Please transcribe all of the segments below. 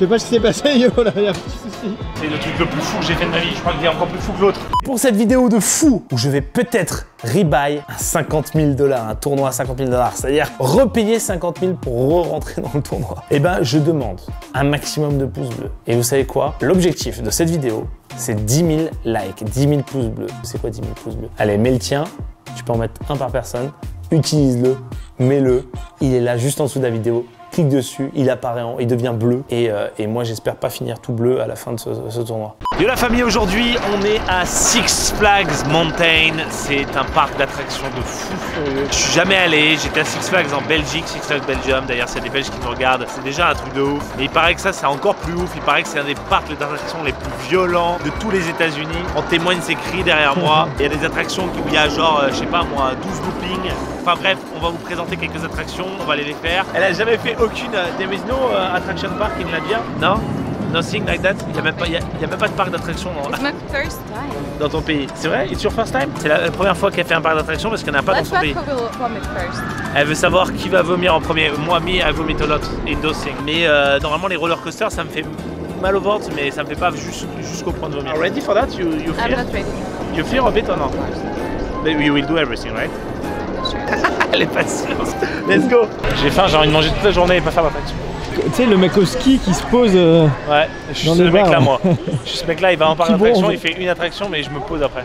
sais pas ce qui s'est passé, yo, là, y'a un petit souci. C'est le truc le plus fou que j'ai fait de ma vie, je crois qu'il est encore plus fou que l'autre. Pour cette vidéo de fou, où je vais peut-être rebuy un 50 000 $, un tournoi à 50 000 $, c'est-à-dire repayer 50 000 pour re-rentrer dans le tournoi, eh ben je demande un maximum de pouces bleus. Et vous savez quoi? L'objectif de cette vidéo, c'est 10 000 likes, 10 000 pouces bleus. C'est quoi 10 000 pouces bleus? Allez, mets le tien, tu peux en mettre un par personne, utilise-le, mets-le, il est là juste en dessous de la vidéo. Clique dessus, il apparaît, il devient bleu et moi j'espère pas finir tout bleu à la fin de ce tournoi. Yo la famille, aujourd'hui on est à Six Flags Mountain, c'est un parc d'attractions de fou furieux. Je suis jamais allé, j'étais à Six Flags en Belgique, Six Flags Belgium, d'ailleurs c'est des Belges qui nous regardent, c'est déjà un truc de ouf. Et il paraît que ça c'est encore plus ouf, il paraît que c'est un des parcs d'attractions les plus violents de tous les États-Unis. En témoignent ces cris derrière moi. Il y a des attractions où il y a genre, je sais pas moi, 12 loopings. Enfin bref, on va vous présenter quelques attractions, on va aller les faire. Elle a jamais fait aucune there is no attraction park in Latvia? Non? Nothing like that? Il n'y a même pas de parc d'attraction dans ton pays. C'est vrai? It's your first time? C'est la première fois qu'elle fait un parc d'attraction parce qu'il n'y en a pas dans son pays. Elle veut savoir qui va vomir en premier. Moi, me, I vomit a lot in those things. Mais normalement, les roller coasters, ça me fait mal au ventre, mais ça me fait pas jusqu'au point de vomir. Ready for that? You fear? I'm not ready. You fear a bit or not? But you will do everything, right? Elle est patiente. Let's go. J'ai faim, j'ai envie de manger toute la journée et pas faire ma faction. Tu sais, le mec au ski qui se pose ouais, je suis ce mec là moi. Je suis ce mec là, il va en parc d'attraction, il fait une attraction mais je me pose après.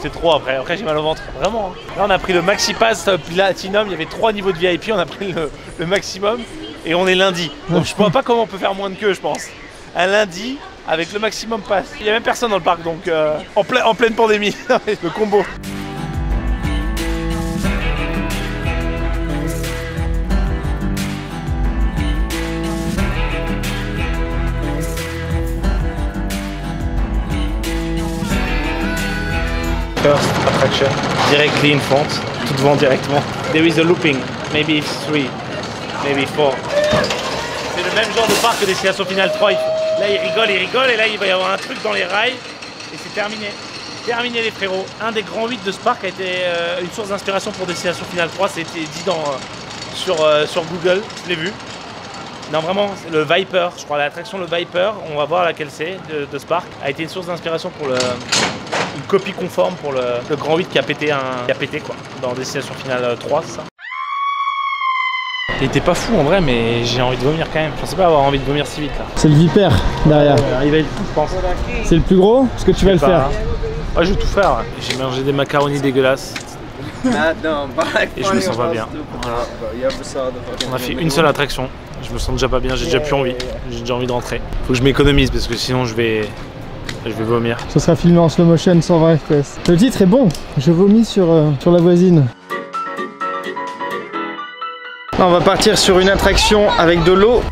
C'est trop après, après j'ai mal au ventre. Vraiment. Là on a pris le Maxi Pass Platinum, il y avait 3 niveaux de VIP, on a pris le maximum et on est lundi. Donc je vois pas comment on peut faire moins de queue je pense. Un lundi avec le maximum pass. Il y a même personne dans le parc donc en pleine pandémie. Le combo. First attraction, directly in front, tout devant directement. There is a looping, maybe 3, maybe 4. C'est le même genre de parc que Destination Finale 3. Là il rigole et là il va y avoir un truc dans les rails et c'est terminé. Terminé les frérots. Un des grands 8 de ce parc a été une source d'inspiration pour Destination Finale 3, c'était dit sur Google, je l'ai vu. Non vraiment, le Viper, je crois l'attraction le Viper, on va voir laquelle c'est de ce parc, a été une source d'inspiration pour une copie conforme pour le grand 8 qui a pété quoi, dans Destination Finale 3, c'est ça. Il était pas fou en vrai, mais j'ai envie de vomir quand même. Je pensais pas avoir envie de vomir si vite là. C'est le Viper derrière. Il va être fou je pense. C'est le plus gros? Est-ce que tu vas le faire? Ouais, je vais tout faire. J'ai mangé des macaronis dégueulasses. Et je me sens pas bien. On a fait une seule attraction. Je me sens déjà pas bien, j'ai déjà plus envie. J'ai déjà envie de rentrer. Faut que je m'économise parce que sinon je vais vomir. Ça sera filmé en slow motion 120 FPS. Le titre est bon. Je vomis sur la voisine. Là, on va partir sur une attraction avec de l'eau.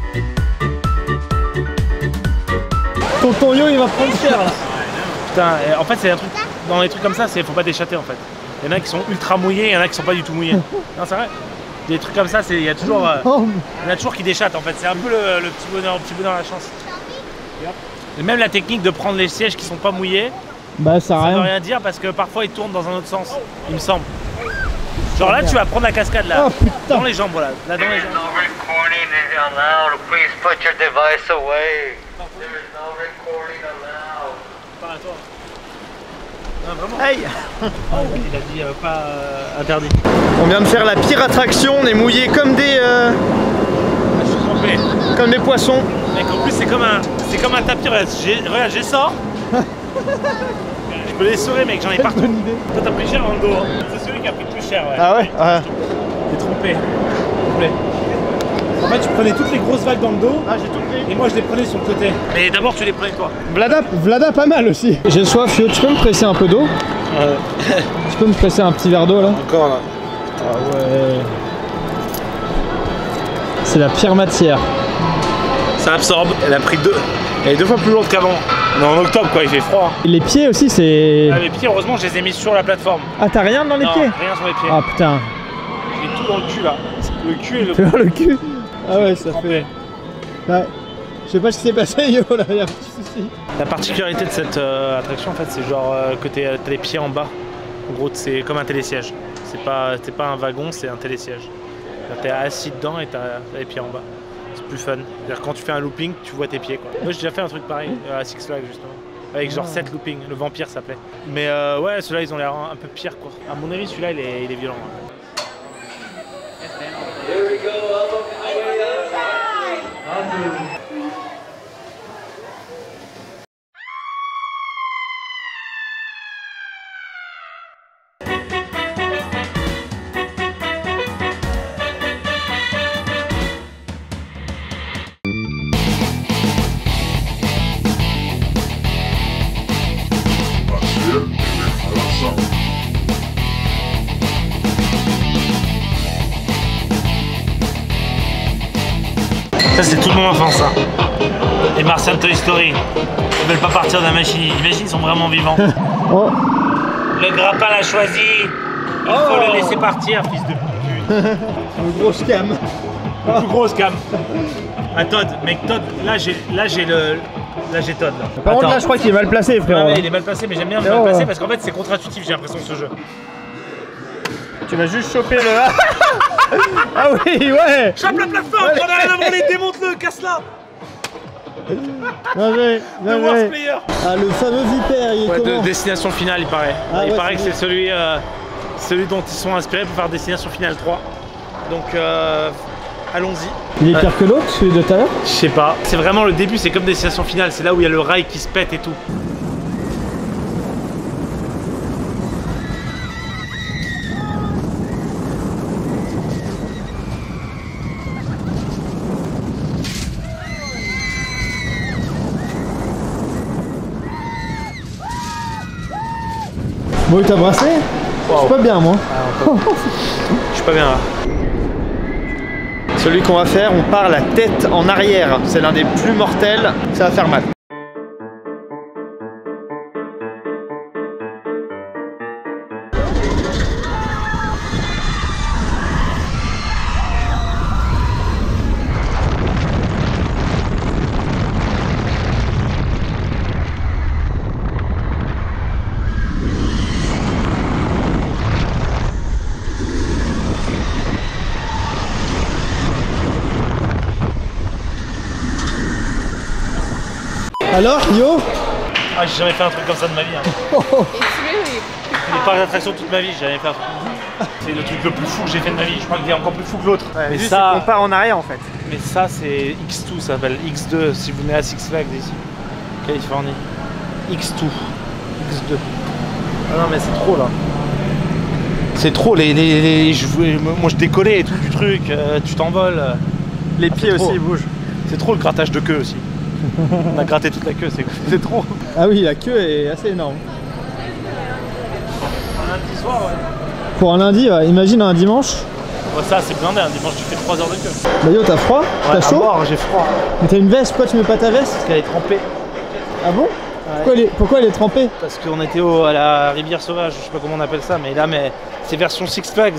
Ton yo il va prendre cher là. Putain, en fait c'est un truc, dans les trucs comme ça, faut pas déchatter en fait. Il y en a qui sont ultra mouillés, il y en a qui sont pas du tout mouillés. Non c'est vrai. Des trucs comme ça, il y en a toujours qui déchattent en fait. C'est un peu le petit bonheur à la chance. Et même la technique de prendre les sièges qui sont pas mouillés, bah ça veut rien dire parce que parfois ils tournent dans un autre sens, il me semble. Genre là tu vas prendre la cascade là, dans les jambes voilà, là dans les jambes. Hey. Il a dit pas interdit. On vient de faire la pire attraction, on est mouillé comme des Je suis trempé. Comme des poissons. Mec en plus c'est comme un tapis, regarde j'ai sort. Je peux les sauver mec, j'en ai partout. Toi t'as pris cher dans le dos, hein. C'est celui qui a pris le plus cher ouais. Ah ouais? T'es trompé, s'il te plaît. En fait tu prenais toutes les grosses vagues dans le dos. Ah j'ai tout pris. Et moi je les prenais sur le côté. Mais d'abord tu les prenais toi. Vlada pas mal aussi. J'ai soif, Yo, tu peux me presser un peu d'eau? Tu peux me presser un petit verre d'eau là? Encore là. Ah ouais. C'est la pire matière. Ça absorbe, elle a pris 2. Elle est 2 fois plus lourde qu'avant. On est en octobre quoi, il fait froid. Et les pieds aussi c'est... Ah, les pieds heureusement je les ai mis sur la plateforme. Ah t'as rien dans les pieds? Rien sur les pieds. Ah putain. J'ai tout dans le cul là. Le cul et le... Tu vois le cul? Ah ouais ça fait... Ouais. Je sais pas ce qui s'est passé yo là, y'a un petit souci. La particularité de cette attraction en fait c'est genre que t'as les pieds en bas. En gros c'est comme un télésiège. C'est pas un wagon, c'est un télésiège. T'es assis dedans et t'as les pieds en bas. C'est plus fun. C'est-à-dire quand tu fais un looping, tu vois tes pieds quoi. Moi j'ai déjà fait un truc pareil à Six Flags justement. Avec genre 7 loopings, le vampire s'appelait. Mais ouais, ceux-là ils ont l'air un peu pires quoi. À mon avis celui-là il est violent. Hein. Ça c'est toute mon enfance ça. Les Martiens de Toy Story. Ils veulent pas partir de la machine. Imagine ils sont vraiment vivants. Oh. Le grappin l'a choisi. Il faut le laisser partir, fils de pute. Une grosse cam. Une plus grosse cam. Ah Todd, mec Todd, là j'ai Todd là. Par contre là je crois qu'il est mal placé frérot. Ah ouais, il est mal placé mais j'aime bien le mal placé parce qu'en fait c'est contre-intuitif j'ai l'impression ce jeu. Tu vas juste choper le... Ah oui, ouais. Chope la plateforme, prends la volée, démonte-le, casse-la. Bien joué, bien joué. Ah, le fameux Vipère, il est comment? Destination finale, il paraît. Il paraît que c'est celui dont ils sont inspirés pour faire Destination finale 3. Donc, allons-y. Il est pire que l'autre, celui de tout à l'heure? Je sais pas. C'est vraiment le début, c'est comme Destination finale. C'est là où il y a le rail qui se pète et tout. Bon, il t'a brassé? Wow. Je suis pas bien, moi. Je suis pas bien là. Celui qu'on va faire, on part la tête en arrière. C'est l'un des plus mortels. Ça va faire mal. Alors, Yo? Ah, j'ai jamais fait un truc comme ça de ma vie. Hein. Les parcs d'attraction toute ma vie, j'ai jamais fait un truc comme ça. C'est le truc le plus fou que j'ai fait de ma vie. Je crois qu'il est encore plus fou que l'autre. Ouais, mais ça, on part en arrière en fait. Mais ça, c'est X2, ça s'appelle X2 si vous venez à Six Flags ici, Californie. X2. X2. Ah non, mais c'est trop là. C'est trop, moi je décollais et tout du truc, tu t'envoles. Les pieds aussi ils bougent. C'est trop le grattage de queue aussi. On a gratté toute la queue, c'est trop. Ah oui, la queue est assez énorme. Un lundi soir, ouais. Pour un lundi, ouais. Imagine un dimanche. Ouais, ça c'est blindé, un dimanche tu fais 3 heures de queue. Bah Yo, t'as froid? T'as chaud? J'ai froid. Mais t'as une veste, pourquoi tu mets pas ta veste? Parce qu'elle est trempée. Ah bon? Ouais. Pourquoi elle est trempée? Parce qu'on était à la rivière sauvage, je sais pas comment on appelle ça, mais là c'est version Six Flags.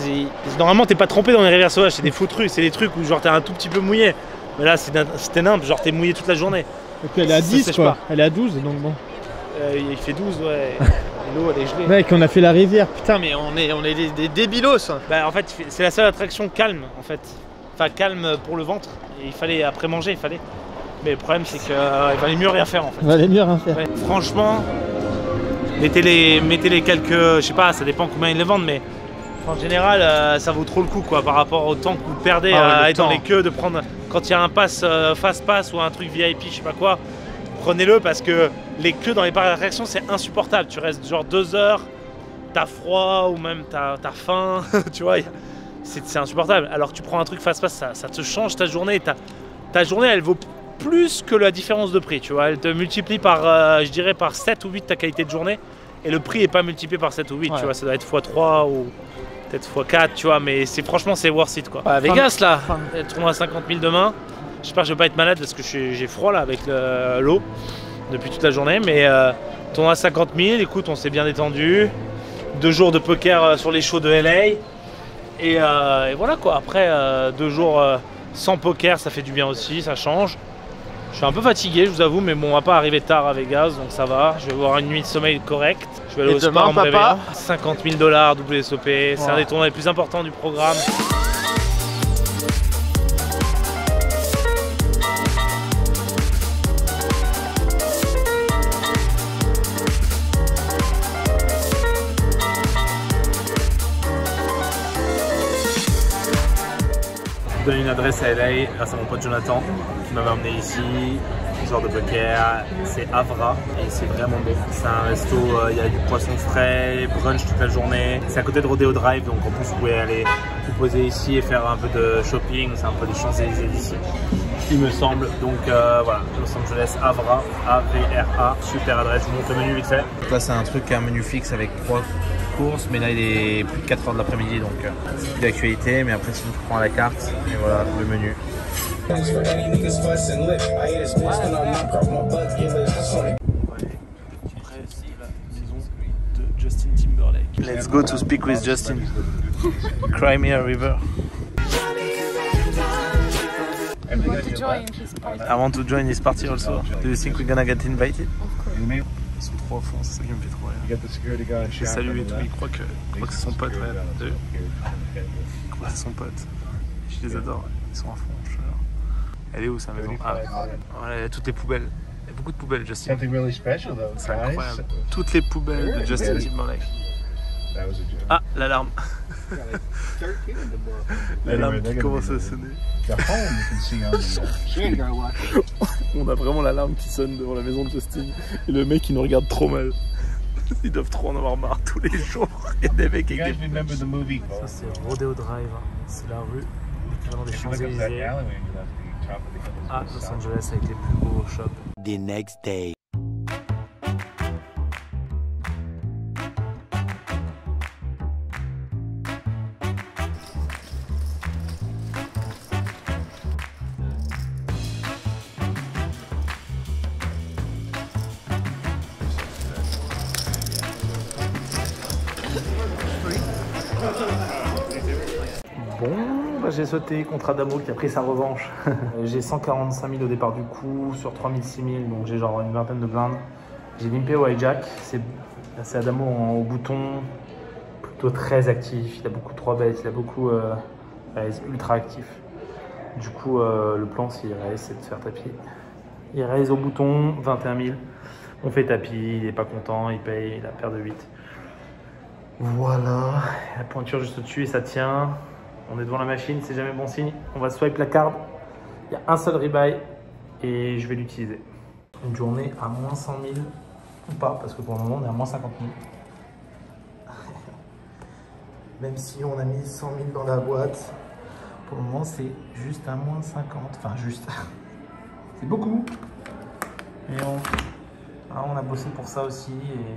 Normalement t'es pas trempé dans les rivières sauvages, c'est des faux trucs, c'est des trucs où genre t'es un tout petit peu mouillé. Mais là c'était nimble, genre t'es mouillé toute la journée. Donc elle est à 10 quoi, elle est à 12 donc bon. Il fait 12 ouais, l'eau elle est gelée. Mec on a fait la rivière, putain mais on est des débilos. Bah en fait c'est la seule attraction calme en fait. Enfin calme pour le ventre, et il fallait après manger il fallait. Mais le problème c'est qu'il valait mieux rien faire en fait. Il valait mieux rien faire. Ouais, franchement, mettez les quelques, je sais pas, ça dépend combien ils les vendent mais en général ça vaut trop le coup quoi par rapport au temps que vous perdez à être dans les queues, de prendre quand il y a un pass fast pass ou un truc VIP je sais pas quoi, prenez-le parce que les queues dans les parcs d'attractions c'est insupportable, tu restes genre 2 heures, t'as froid ou même t'as faim, tu vois, c'est insupportable. Alors que tu prends un truc fast pass, ça te change ta journée, ta journée elle vaut plus que la différence de prix, tu vois, elle te multiplie par, je dirais par 7 ou 8 ta qualité de journée et le prix est pas multiplié par 7 ou 8, ouais. Tu vois, ça doit être x3 ou peut-être x4, tu vois, mais franchement c'est worth it quoi. À Vegas là, tournoi à 50 000 demain, j'espère que je vais pas être malade parce que j'ai froid là avec l'eau depuis toute la journée, mais tournoi à 50 000, écoute on s'est bien détendu, 2 jours de poker sur les shows de LA et voilà quoi, après 2 jours sans poker ça fait du bien aussi, ça change. Je suis un peu fatigué, je vous avoue, mais bon, on va pas arriver tard à Vegas, donc ça va. Je vais avoir une nuit de sommeil correcte. Je vais aller au sport en me réveillant. 50 000 $ WSOP, c'est un des tournois les plus importants du programme. donne une adresse à LA grâce à mon pote Jonathan qui m'avait emmené ici. Genre de poker, c'est Avra et c'est vraiment beau. C'est un resto, il y a du poisson frais, brunch toute la journée. C'est à côté de Rodeo Drive, donc en plus vous pouvez aller vous poser ici et faire un peu de shopping. C'est un peu des Champs-Élysées d'ici, il me semble. Donc voilà, Los Angeles, Avra, A-V-R-A, super adresse. Je vous montre le menu vite fait. Donc là c'est un truc, un menu fixe avec 3 courses, mais là il est plus de 4h de l'après-midi, donc c'est plus d'actualité. Mais après sinon tu prends à la carte et voilà le menu. Justin Timberlake. Let's go to speak with Justin. Cry me a river. I want to join his party also. Do you think we're gonna get invited? Ils sont trop à fond, c'est ça qui me fait trop rire. Je les salue et tout, ils croient que c'est son pote. Ouais. Ils croient que c'est son pote. Je les adore, ils sont à fond. Elle est où sa maison? Ah, voilà, il y a toutes les poubelles. Il y a beaucoup de poubelles, Justin. C'est incroyable. Toutes les poubelles de Justin Timberlake. Ah, l'alarme. L'alarme qui commence à sonner. On a vraiment l'alarme qui sonne devant la maison de Justin. Et le mec il nous regarde trop mal. Ils doivent trop en avoir marre tous les jours. Il y a des mecs avec des... Ça c'est Rodeo Drive. C'est la rue l'équivalent des Champs-Élysées. À Los Angeles avec les plus beaux shops. The next day. Bon, bah j'ai sauté contre Adamo qui a pris sa revanche. J'ai 145 000 au départ du coup, sur 3 000, 6 000, donc j'ai genre une vingtaine de blindes. J'ai limpé au hijack, c'est Adamo au bouton, plutôt très actif, il a beaucoup de 3 bêtes, il a beaucoup, il est ultra actif. Du coup, le plan s'il raise, c'est de faire tapis. Il raise au bouton, 21 000, on fait tapis, il n'est pas content, il paye, il a paire de 8. Voilà, la pointure juste au-dessus et ça tient. On est devant la machine, c'est jamais bon signe. On va swipe la carte. Il y a un seul rebuy et je vais l'utiliser. Une journée à moins 100 000 ou pas, parce que pour le moment on est à moins 50 000. Même si on a mis 100 000 dans la boîte, pour le moment c'est juste à moins 50. Enfin juste, c'est beaucoup. Mais on a bossé pour ça aussi et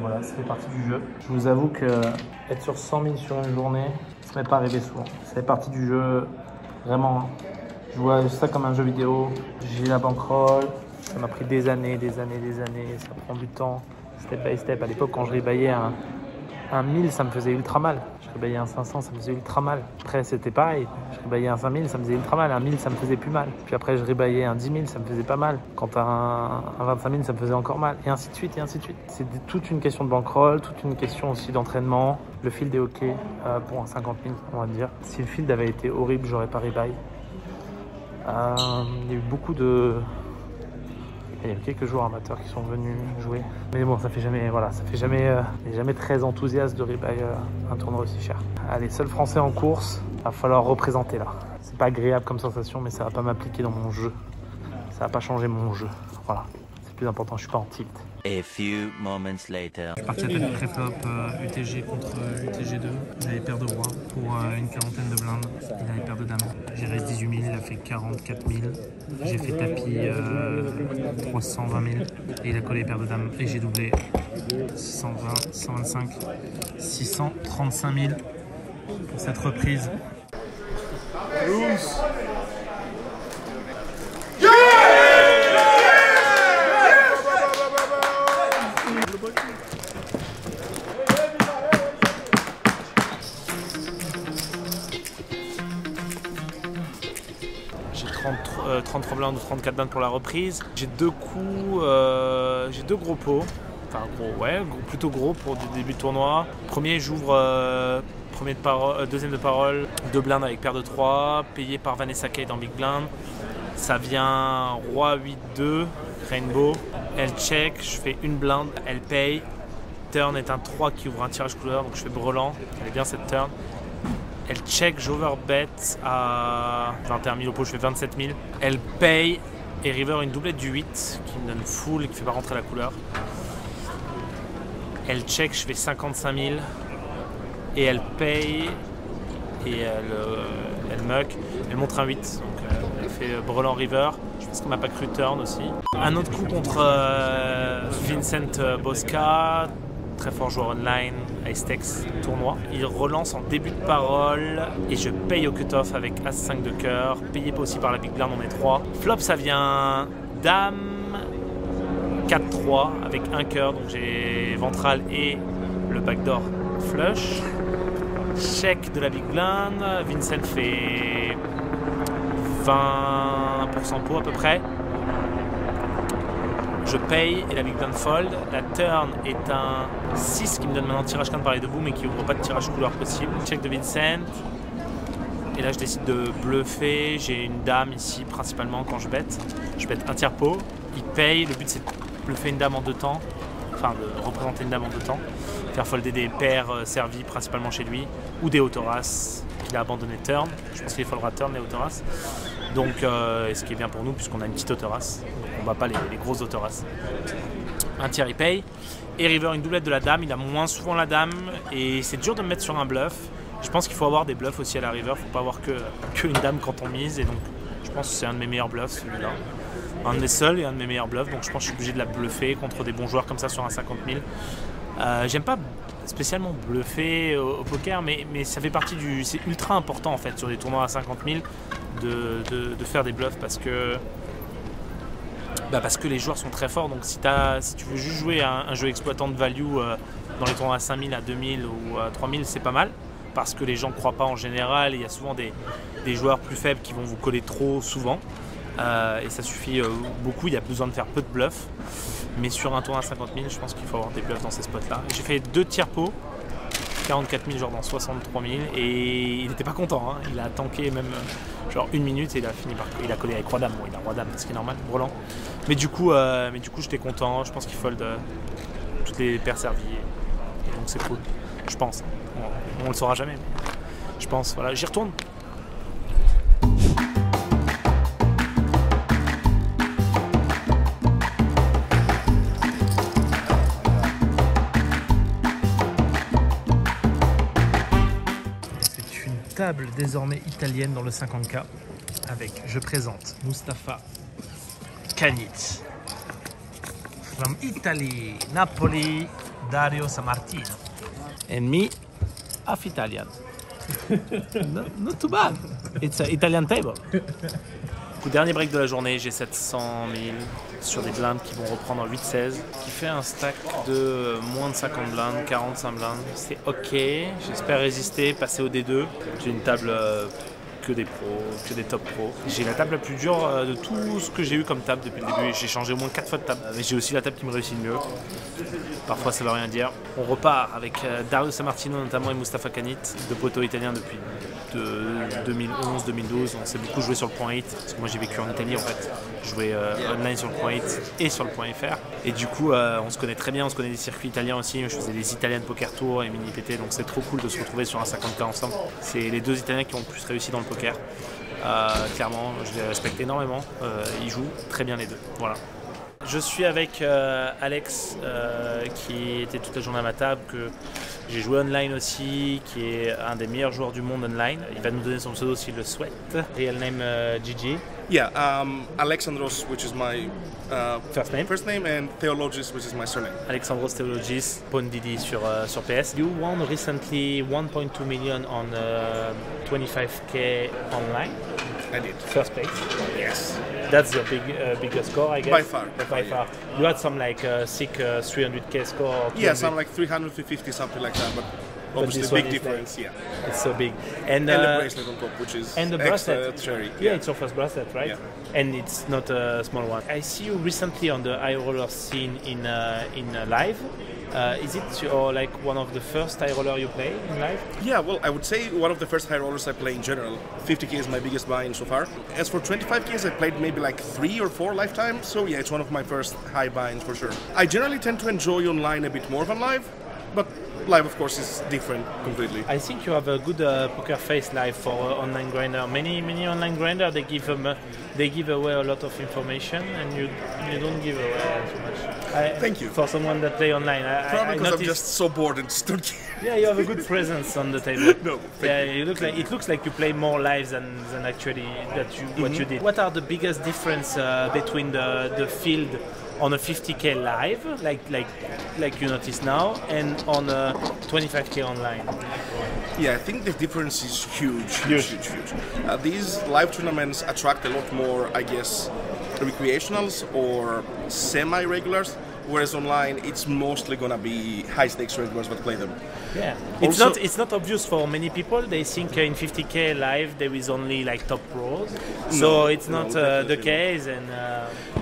voilà, ça fait partie du jeu. Je vous avoue que être sur 100 000 sur une journée, ça ne m'est pas arrivé souvent. Ça fait partie du jeu, vraiment. Je vois ça comme un jeu vidéo. J'ai la bankroll, ça m'a pris des années, ça prend du temps, step by step. À l'époque, quand je rebayais un 1000, ça me faisait ultra mal. Je rebayais un 500, ça me faisait ultra mal. Après, c'était pareil. Je rebayais un 5000, ça me faisait ultra mal. Un 1000, ça me faisait plus mal. Puis après, je rebayais un 10 000, ça me faisait pas mal. Quand un 25 000, ça me faisait encore mal. Et ainsi de suite, et ainsi de suite. C'est toute une question de bankroll, toute une question aussi d'entraînement. Le field est OK pour un 50 000, on va dire. Si le field avait été horrible, j'aurais pas rebuy. Il y a eu beaucoup de... Il y a quelques joueurs amateurs qui sont venus jouer. Mais bon, ça fait jamais, voilà, ça fait jamais, jamais très enthousiaste de rebuy un tournoi aussi cher. Allez, seul français en course, va falloir représenter là. C'est pas agréable comme sensation, mais ça va pas m'appliquer dans mon jeu. Ça va pas changer mon jeu. Voilà, c'est plus important, je suis pas en tilt. A few moments later. Je suis parti à tête très top, UTG contre UTG2. J'avais paire de roi pour une quarantaine de blindes. Il avait paire de dames. J'ai resté 18 000, il a fait 44 000. J'ai fait tapis 320 000 et il a collé paire de dames. Et j'ai doublé 620, 125, 635 000 pour cette reprise. J'ai 33 blindes ou 34 blindes pour la reprise. J'ai 2 coups, j'ai 2 gros pots. Enfin gros, ouais, plutôt gros pour du début de tournoi. Premier, j'ouvre deuxième de parole, 2 blindes avec paire de 3, payé par Vanessa Kate en big blind. Ça vient roi 8-2, rainbow. Elle check, je fais une blinde, elle paye. Turn est un 3 qui ouvre un tirage couleur, donc je fais brelan. Elle est bien cette turn. Elle check, j'overbet à 21 000 au pot, je fais 27 000. Elle paye et river une doublette du 8 qui me donne full et qui fait pas rentrer la couleur. Elle check, je fais 55 000 et elle paye et elle muck. Elle montre un 8, donc elle fait brelan river. Je pense qu'on m'a pas cru turn aussi. Un autre coup contre Vincent Bosca. Très fort joueur online, Ice-Tex tournoi. Il relance en début de parole et je paye au cut-off avec As-5 de cœur, payé aussi par la Big Blind, on est 3. Flop, ça vient Dame 4-3 avec un cœur, donc j'ai ventral et le backdoor flush. Check de la Big Blind, Vincent fait 20% pot à peu près. Je paye et la Big Blind fold. La turn est un 6 qui me donne maintenant tirage quinte par les deux bouts mais qui ouvre pas de tirage couleur possible. Check de Vincent. Et là je décide de bluffer. J'ai une dame ici principalement quand je bête. Je bête un tiers pot. Il paye. Le but c'est de bluffer une dame en 2 temps. Enfin de représenter une dame en 2 temps. Faire folder des paires servies principalement chez lui. Ou des autoras qu'il a abandonné turn. Je pense qu'il foldera turn et autoras. Donc ce qui est bien pour nous puisqu'on a une petite autoras. On bat pas les grosses autoras. Un tiers il paye. Et river une doublette de la dame, il a moins souvent la dame et c'est dur de me mettre sur un bluff. Je pense qu'il faut avoir des bluffs aussi à la river, faut pas avoir que une dame quand on mise et donc je pense que c'est un de mes meilleurs bluffs celui-là. Un de mes seuls et un de mes meilleurs bluffs, donc je pense que je suis obligé de la bluffer contre des bons joueurs comme ça sur un 50 000. J'aime pas spécialement bluffer au poker mais ça fait partie du... C'est ultra important en fait sur des tournois à 50 000 de faire des bluffs parce que les joueurs sont très forts, donc si tu veux juste jouer un jeu exploitant de value dans les tournois à 5000, à 2000 ou à 3000, c'est pas mal, parce que les gens ne croient pas en général, et il y a souvent des joueurs plus faibles qui vont vous coller trop souvent, et ça suffit beaucoup, il y a besoin de faire peu de bluffs, mais sur un tournoi à 50 000, je pense qu'il faut avoir des bluffs dans ces spots-là. J'ai fait 2 tiers pots, 44 000 genre dans 63 000 et il n'était pas content, hein. Il a tanké même genre 1 minute et il a fini par... Il a collé avec roi dame, bon il a roi dame, ce qui est normal, brelan. Mais du coup j'étais content, je pense qu'il fold toutes les paires servies et donc c'est cool, je pense. On le saura jamais, mais je pense, voilà, j'y retourne. Table désormais italienne dans le 50K avec, je présente, Mustafa Canit from Italy, Napoli, Dario Sammartino and me, half Italian. Not too bad, it's an Italian table. Dernier break de la journée, j'ai 700 000 sur des blindes qui vont reprendre en 8-16, qui fait un stack de moins de 50 blindes, 45 blindes. C'est ok, j'espère résister, passer au D2. J'ai une table que des pros, que des top pros. J'ai la table la plus dure de tout ce que j'ai eu comme table depuis le début. J'ai changé au moins 4 fois de table, mais j'ai aussi la table qui me réussit le mieux. Parfois ça veut rien dire. On repart avec Dario Sammartino notamment et Mustafa Canit, deux poteaux italiens depuis 2011-2012. On s'est beaucoup joué sur le point 8, parce que moi j'ai vécu en Italie en fait. Je jouais online sur le point 8 et sur le point FR. Et du coup on se connaît très bien, on se connaît des circuits italiens aussi. Je faisais des Italian Poker Tour et Mini PT, donc c'est trop cool de se retrouver sur un 50K ensemble. C'est les deux Italiens qui ont le plus réussi dans le poker. Clairement, je les respecte énormément. Ils jouent très bien les deux. Voilà. Je suis avec Alex qui était toute la journée à ma table, que j'ai joué online aussi, qui est un des meilleurs joueurs du monde online. Il va nous donner son pseudo s'il le souhaite. Real name Gigi. Yeah, Alexandros, which is my first name, and Theologis, which is my surname. Alexandros Theologis, Pondidi sur PS. You won recently 1.2 million on 25K online. I did. First place. Yes. That's your bigger score, I guess. By far. By far. You had some like sick 300K score. Yeah, some like 300, 350, something like that. But obviously, big difference. Like, yeah. It's so big. And the bracelet on top, which is and the extra bracelet. cherry. Yeah, it's your first bracelet, right? Yeah. And it's not a small one. I see you recently on the high roller scene in live. Is it your, like one of the first high roller you play in live? Yeah, well, I would say one of the first high rollers I play in general. 50K is my biggest buy-in so far. As for 25Ks, I played maybe like 3 or 4 lifetimes. So yeah, it's one of my first high buy-ins for sure. I generally tend to enjoy online a bit more than live, but live, of course, is different completely. I think you have a good poker face live for online grinder. Many online grinder they give away a lot of information, and you don't give away too much. Thank you. For someone that play online, Probably I because I'm noticed, just so bored and just don't care. yeah, you have a good presence on the table. No, Yeah, it looks like you play more live than actually what you did. What are the biggest difference between the field on a 50k live, like you notice now, and on a 25k online? Yeah, I think the difference is huge. These live tournaments attract a lot more, I guess, recreationals or semi-regulars, whereas online it's mostly gonna be high-stakes regulars that play them. Yeah, Also- it's not obvious for many people. They think in 50k live there is only like top pros, so it's not the definitely case. And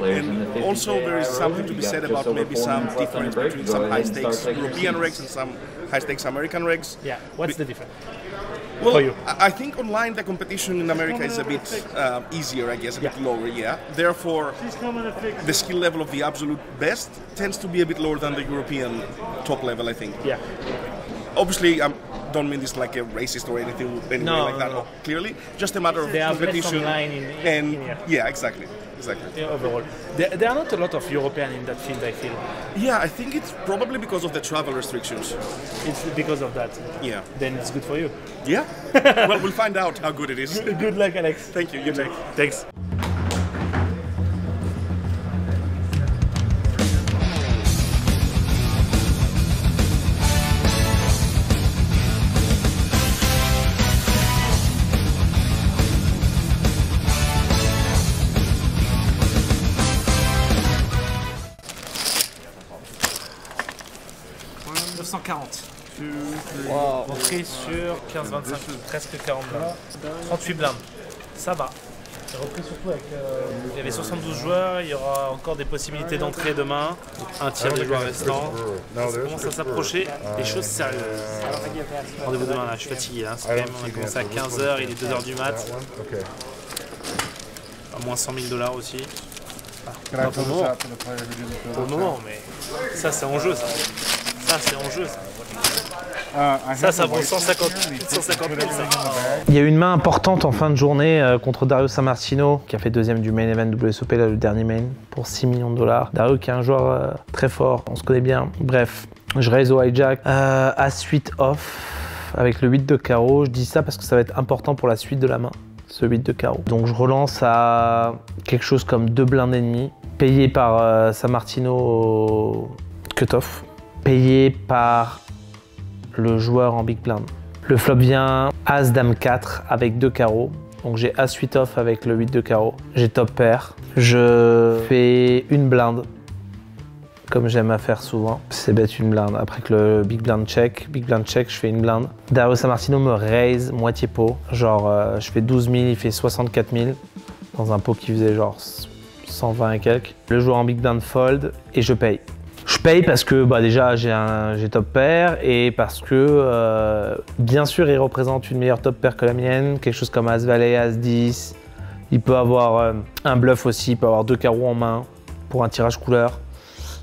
And also there is something to be said about maybe some difference between some high-stakes European regs and some high-stakes American regs. yeah, what's the difference? Well, For you. I think online the competition in America is a bit easier, I guess, a bit lower, yeah. Therefore, the skill level of the absolute best tends to be a bit lower than the European top level, I think. Yeah, Obviously, I don't mean this like a racist or anything like that. No. Clearly, just a matter of They have less competition. online in here. Yeah, exactly. yeah, overall, there are not a lot of European in that field. I feel Yeah, I think it's probably because of the travel restrictions. it's because of that. Yeah. Then it's good for you. Yeah. Well, we'll find out how good it is. Good luck, Alex. Thank you. You too. Thanks. Repris sur 15-25, presque 40 blindes. 38 blindes, ça va. J'ai repris surtout avec. Il y avait 72 joueurs, il y aura encore des possibilités d'entrée demain. Un tiers des joueurs restants. Ça commence à s'approcher, des choses sérieuses. Rendez-vous demain là, je suis fatigué là. C'est quand même, on a commencé à 15h, il est 2h du mat. À moins 100 000 $ aussi. Pas pour le moment. Pour le moment, mais ça c'est en jeu ça. Ça c'est en jeu ça. Ça vaut 150 000 ça. Il y a eu une main importante en fin de journée contre Dario Sammartino qui a fait deuxième du main event WSOP, là, le dernier main, pour 6 millions de $. Dario qui est un joueur très fort, on se connaît bien. Bref, je raise au hijack à suite off avec le 8 de carreau. Je dis ça parce que ça va être important pour la suite de la main, ce 8 de carreau. Donc je relance à quelque chose comme 2 blindes et demi, payé par Sammartino au cut-off, payé par le joueur en big blind. Le flop vient As Dame 4 avec 2 carreaux. Donc j'ai As 8 off avec le 8 de carreau. J'ai top pair. Je fais une blinde, comme j'aime à faire souvent. C'est bête une blinde. Après que le big blind check, je fais une blinde. Dario Sammartino me raise moitié pot. Genre je fais 12 000, il fait 64 000 dans un pot qui faisait genre 120 et quelques. Le joueur en big blind fold et je paye. Je paye parce que déjà j'ai top pair et parce que bien sûr il représente une meilleure top pair que la mienne, quelque chose comme As Valet, As 10. Il peut avoir un bluff aussi, il peut avoir 2 carreaux en main pour un tirage couleur.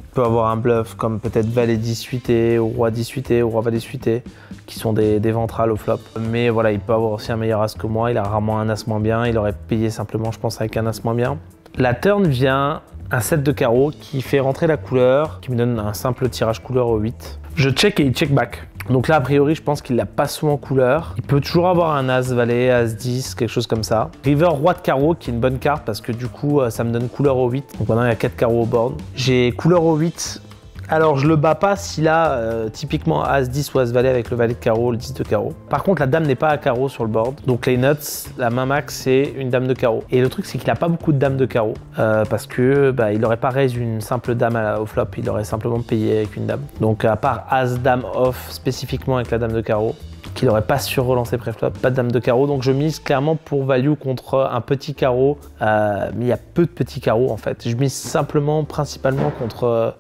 Il peut avoir un bluff comme peut-être Valet 10 suité ou Roi 10 suité ou Roi Valet suité qui sont des ventrales au flop. Mais voilà, il peut avoir aussi un meilleur As que moi, il a rarement un As moins bien, il aurait payé simplement je pense avec un As moins bien. La turn vient un 7 de carreau qui fait rentrer la couleur, qui me donne un simple tirage couleur au 8. Je check et il check back. Donc là, a priori, je pense qu'il n'a pas souvent couleur. Il peut toujours avoir un As Valet, As 10, quelque chose comme ça. River Roi de carreau, qui est une bonne carte parce que du coup, ça me donne couleur au 8. Donc maintenant, il y a 4 carreaux au board. J'ai couleur au 8. Alors, je le bats pas s'il a typiquement As 10 ou As Valet avec le Valet de carreau, le 10 de carreau. Par contre, la dame n'est pas à carreau sur le board. Donc, les nuts, la main max, c'est une dame de carreau. Et le truc, c'est qu'il n'a pas beaucoup de dames de carreau parce que il n'aurait pas raise une simple dame au flop. Il aurait simplement payé avec une dame. Donc, à part As Dame off spécifiquement avec la dame de carreau, qu'il n'aurait pas sur-relancé pré-flop, pas de dame de carreau. Donc, je mise clairement pour value contre un petit carreau. Mais il y a peu de petits carreaux en fait. Je mise simplement, principalement contre.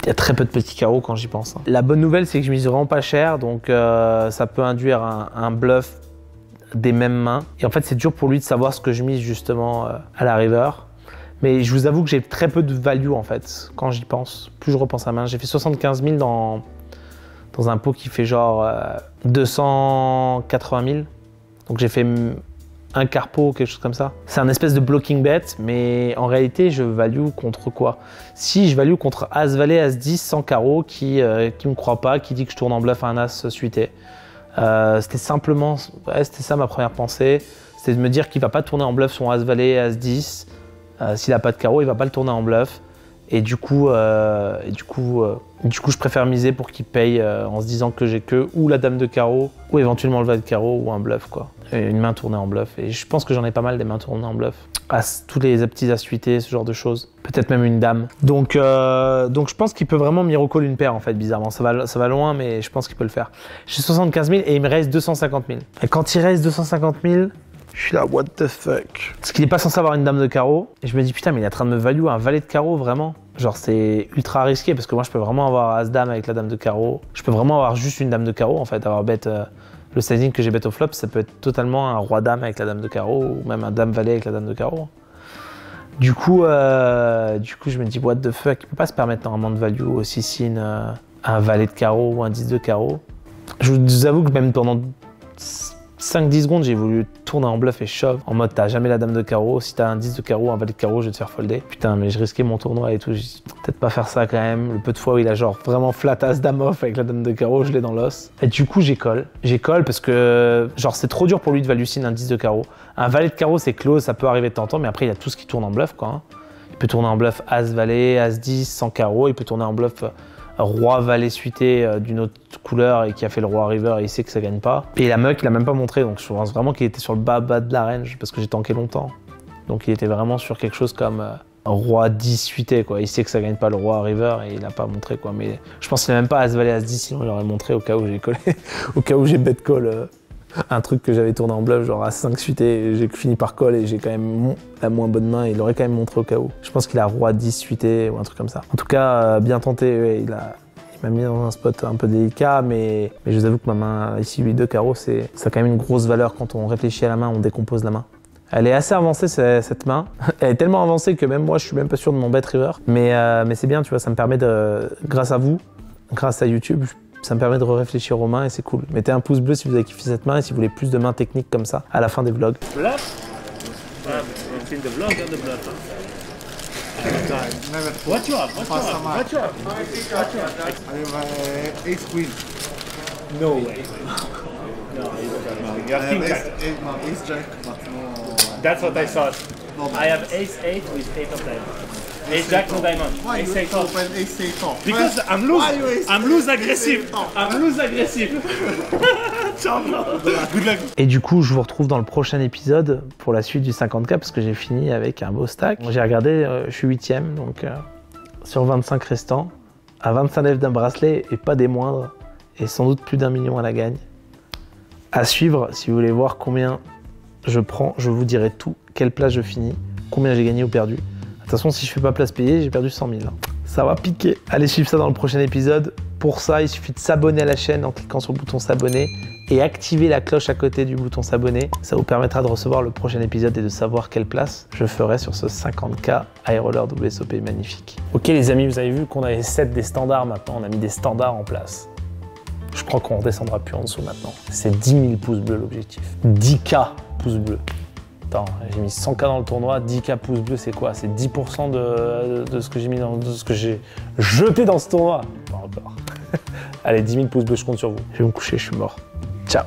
Il y a très peu de petits carreaux quand j'y pense. La bonne nouvelle, c'est que je mise vraiment pas cher, donc ça peut induire un bluff des mêmes mains. Et en fait, c'est dur pour lui de savoir ce que je mise justement à la river. Mais je vous avoue que j'ai très peu de value en fait quand j'y pense. Plus je repense à main, j'ai fait 75 000 dans dans un pot qui fait genre 280 000. Donc j'ai fait un quart pot, quelque chose comme ça. C'est un espèce de blocking bet, mais en réalité, je value contre quoi? Si je value contre As-Valet, As-10 sans carreau, qui me croit pas, qui dit que je tourne en bluff à un As suité. C'était simplement, c'était ça ma première pensée. C'était de me dire qu'il va pas tourner en bluff son As-Valet, As-10. S'il a pas de carreau, il va pas le tourner en bluff. Et du coup, je préfère miser pour qu'il paye en se disant que j'ai que ou la dame de carreau, ou éventuellement le valet de carreau, ou un bluff, quoi. Et une main tournée en bluff. Et je pense que j'en ai pas mal des mains tournées en bluff. Tous les petits as suités, ce genre de choses. Peut-être même une dame. Donc je pense qu'il peut vraiment miracle une paire, en fait, bizarrement. Ça va loin, mais je pense qu'il peut le faire. J'ai 75 000 et il me reste 250 000. Et quand il reste 250 000, je suis là, what the fuck. Parce qu'il n'est pas censé avoir une dame de carreau. Et je me dis, putain, mais il est en train de me value un valet de carreau, vraiment. Genre, c'est ultra risqué parce que moi, je peux vraiment avoir As-Dame avec la dame de carreau. Je peux vraiment avoir juste une dame de carreau, en fait. Avoir bet le sizing que j'ai bet au flop, ça peut être totalement un roi-dame avec la dame de carreau ou même un dame-valet avec la dame de carreau. Du coup, je me dis, what the fuck, il peut pas se permettre normalement de value aussi si un valet de carreau ou un 10 de carreau. Je vous avoue que même pendant 5-10 secondes, j'ai voulu tourner en bluff et shove. En mode, t'as jamais la dame de carreau. Si t'as un 10 de carreau, un valet de carreau, je vais te faire folder. Putain, mais je risquais mon tournoi et tout. J'ai dit, peut-être pas faire ça quand même. Le peu de fois où il a genre vraiment flat as dame off avec la dame de carreau, je l'ai dans l'os. Et du coup, j'ai call. J'ai call parce que genre c'est trop dur pour lui de value sin un 10 de carreau. Un valet de carreau, c'est close, ça peut arriver de temps en temps, mais après, il y a tout ce qui tourne en bluff, quoi. Hein. Il peut tourner en bluff as-valet, as-10 sans carreau. Il peut tourner en bluff roi-valet suité d'une autre couleur et qui a fait le roi-river et il sait que ça gagne pas. Et la muck, il a même pas montré, donc je pense vraiment qu'il était sur le bas de la range parce que j'ai tanké longtemps. Donc il était vraiment sur quelque chose comme roi-10 suité, quoi. Il sait que ça gagne pas le roi-river et il a pas montré, quoi. Mais je pense qu'il n'a même pas as-valet, as-10, sinon il aurait montré au cas où j'ai collé, au cas où j'ai bet call un truc que j'avais tourné en bluff, genre à 5 suité, j'ai fini par call et j'ai quand même la moins bonne main, il aurait quand même montré au cas où. Je pense qu'il a roi 10 suité ou un truc comme ça. En tout cas, bien tenté, ouais, il m'a mis dans un spot un peu délicat, mais je vous avoue que ma main ici, 8-2 carreau, ça a quand même une grosse valeur quand on réfléchit à la main, on décompose la main. Elle est assez avancée cette main, elle est tellement avancée que même moi je suis même pas sûr de mon bet river, mais c'est bien, tu vois, ça me permet grâce à vous, grâce à YouTube, ça me permet de réfléchir aux mains et c'est cool. Mettez un pouce bleu si vous avez kiffé cette main et si vous voulez plus de mains techniques comme ça à la fin des vlogs. Bluff? It's in the vlog and the bluff. What you have? What you have? I have ace queen. No way. No, you have king jack. Ace jack, but no. That's what I thought. I have ace 8 with 8 of diamonds. Ace jack no diamond. Why Ace you 8 off. open ace 8 off? Because I'm loose aggressive. I'm loose aggressive. Ciao, good luck. Et du coup, je vous retrouve dans le prochain épisode pour la suite du 50K parce que j'ai fini avec un beau stack. J'ai regardé, je suis 8ème, donc sur 25 restants, à 25 lèvres d'un bracelet et pas des moindres, et sans doute plus d'1 million à la gagne. À suivre, si vous voulez voir combien je prends, je vous dirai tout, quelle place je finis, combien j'ai gagné ou perdu. De toute façon, si je fais pas place payée, j'ai perdu 100 000. Ça va piquer. Allez suivre ça dans le prochain épisode. Pour ça, il suffit de s'abonner à la chaîne en cliquant sur le bouton s'abonner et activer la cloche à côté du bouton s'abonner. Ça vous permettra de recevoir le prochain épisode et de savoir quelle place je ferai sur ce 50K High Roller WSOP magnifique. Ok les amis, vous avez vu qu'on avait 7 des standards maintenant, on a mis des standards en place. Je crois qu'on ne redescendra plus en dessous maintenant. C'est 10 000 pouces bleus l'objectif. 10K pouces bleus. Attends, j'ai mis 100K dans le tournoi, 10K pouces bleus, c'est quoi? C'est 10% de ce que j'ai mis de ce que j'ai jeté dans ce tournoi. Pas encore. Allez, 10 000 pouces bleus, je compte sur vous. Je vais me coucher, je suis mort. Ciao.